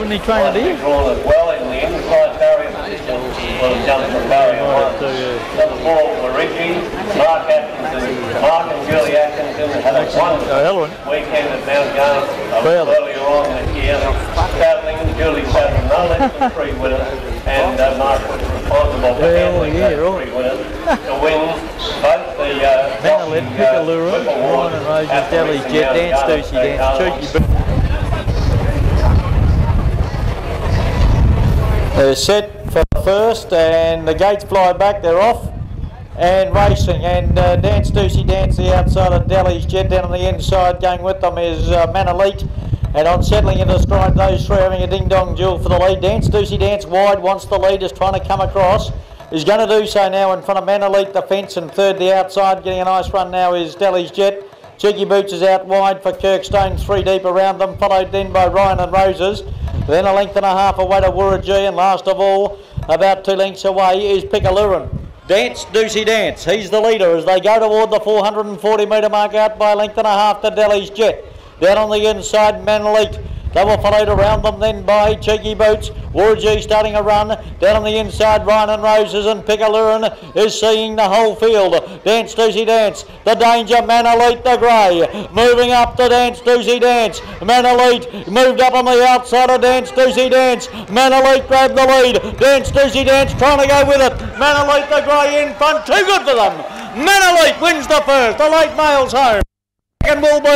Didn't he train it here? Drawn as well in the inside barrier position. Well, he jumped from barrier one. Number 4 for Richie, Mark Atkinson. Mark and Julie Atkinson had a wonderful weekend at Mount Garnet earlier on this year. Battling, Julie battled no less than 3 winners, and Mark was responsible for handling those 3 winners to win both the Manolete, Pickalura, Ryan and Rose's Delly's Jet, Dance Deucey Dance, Cheeky Boots. They're set for the first, and the gates fly back, they're off and racing, and Dance Deucey Dance the outside of Delly's Jet. Down on the inside going with them is Manolete, and on settling into stride, those three having a ding-dong duel for the lead. Dance Deucey Dance wide, wants the lead, is trying to come across, is going to do so now in front of Manolete the fence, and third the outside, getting a nice run now is Delly's Jet. Cheeky Boots is out wide for Kirkstone, 3 deep around them, followed then by Ryan and Roses. Then a length and a half away to Wurrajee, and last of all, about 2 lengths away, is Pickalura. Dance Deucey Dance, he's the leader as they go toward the 440 metre mark, out by a length and a half to Delly's Jet. Down on the inside, Manolete. They were followed around them then by Cheeky Boots. Wurrajee starting a run. Down on the inside, Ryan and Roses, and Pickalura is seeing the whole field. Dance Deucey Dance, the danger, Manolete the grey. Moving up to Dance Deucey Dance. Manolete moved up on the outside of Dance Deucey Dance. Manolete grabbed the lead. Dance Deucey Dance trying to go with it. Manolete the grey in front, too good for them. Manolete wins the first. The late mail's home. Second will be